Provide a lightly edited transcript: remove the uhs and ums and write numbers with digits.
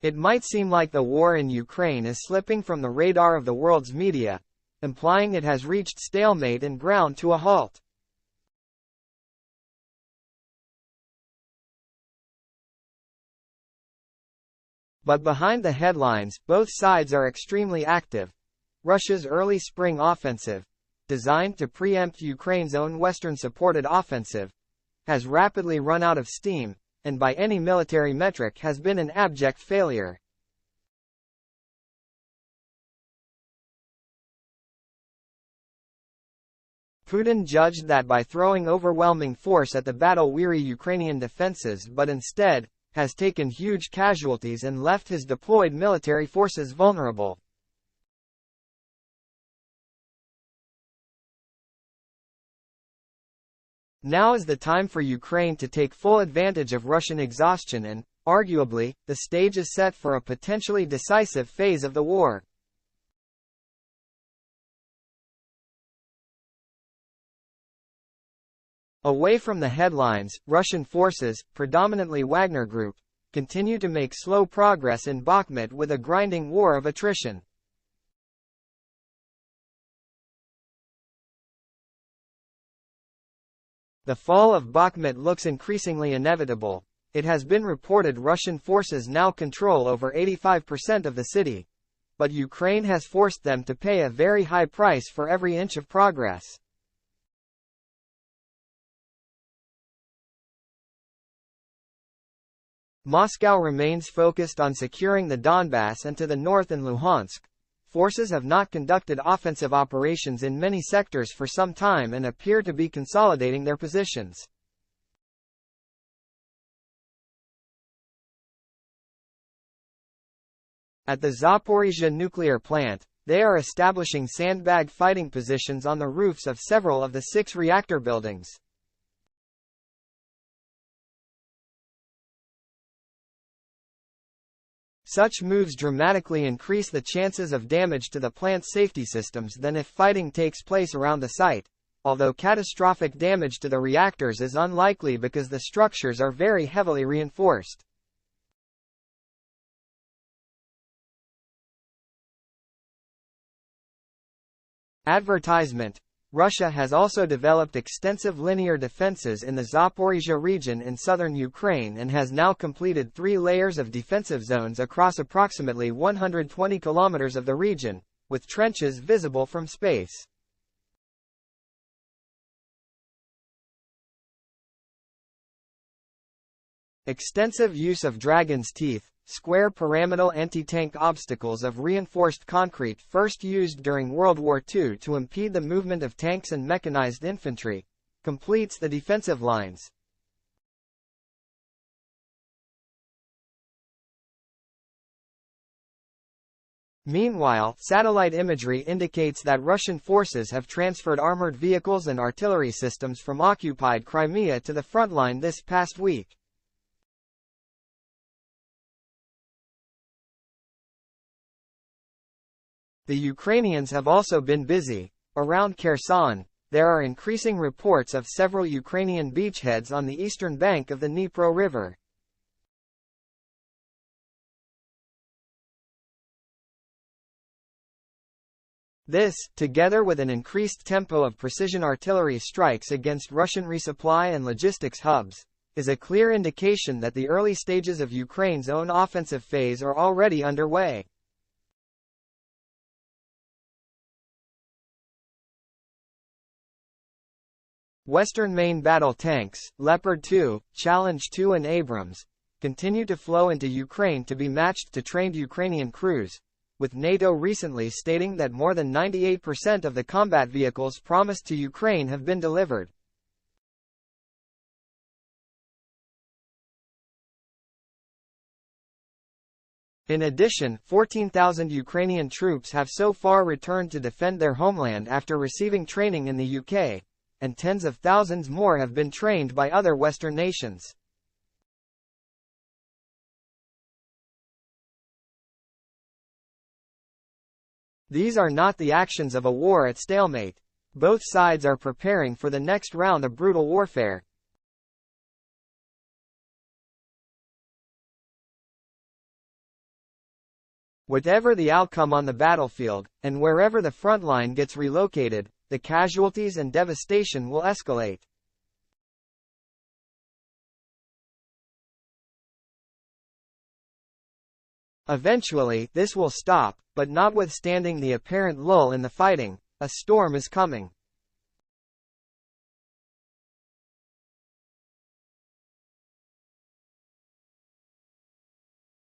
It might seem like the war in Ukraine is slipping from the radar of the world's media, implying it has reached stalemate and ground to a halt. But behind the headlines, both sides are extremely active. Russia's early spring offensive, designed to preempt Ukraine's own Western-supported offensive, has rapidly run out of steam, and by any military metric has been an abject failure. Putin judged that by throwing overwhelming force at the battle-weary Ukrainian defenses but instead, has taken huge casualties and left his deployed military forces vulnerable. Now is the time for Ukraine to take full advantage of Russian exhaustion and, arguably, the stage is set for a potentially decisive phase of the war. Away from the headlines, Russian forces, predominantly Wagner Group, continue to make slow progress in Bakhmut with a grinding war of attrition. The fall of Bakhmut looks increasingly inevitable. It has been reported Russian forces now control over 85% of the city. But Ukraine has forced them to pay a very high price for every inch of progress. Moscow remains focused on securing the Donbass, and to the north in Luhansk, forces have not conducted offensive operations in many sectors for some time and appear to be consolidating their positions. At the Zaporizhzhia nuclear plant, they are establishing sandbag fighting positions on the roofs of several of the 6 reactor buildings. Such moves dramatically increase the chances of damage to the plant's safety systems than if fighting takes place around the site, although catastrophic damage to the reactors is unlikely because the structures are very heavily reinforced. Advertisement. Russia has also developed extensive linear defenses in the Zaporizhzhia region in southern Ukraine and has now completed 3 layers of defensive zones across approximately 120 kilometers of the region, with trenches visible from space. Extensive use of dragon's teeth, square pyramidal anti-tank obstacles of reinforced concrete first used during World War II to impede the movement of tanks and mechanized infantry, completes the defensive lines. Meanwhile, satellite imagery indicates that Russian forces have transferred armored vehicles and artillery systems from occupied Crimea to the front line this past week. The Ukrainians have also been busy. Around Kherson, there are increasing reports of several Ukrainian beachheads on the eastern bank of the Dnipro River. This, together with an increased tempo of precision artillery strikes against Russian resupply and logistics hubs, is a clear indication that the early stages of Ukraine's own offensive phase are already underway. Western main battle tanks, Leopard 2, Challenge 2 and Abrams, continue to flow into Ukraine to be matched to trained Ukrainian crews, with NATO recently stating that more than 98% of the combat vehicles promised to Ukraine have been delivered. In addition, 14,000 Ukrainian troops have so far returned to defend their homeland after receiving training in the UK, and tens of thousands more have been trained by other Western nations. These are not the actions of a war at stalemate. Both sides are preparing for the next round of brutal warfare. Whatever the outcome on the battlefield, and wherever the front line gets relocated, the casualties and devastation will escalate. Eventually, this will stop, but notwithstanding the apparent lull in the fighting, a storm is coming.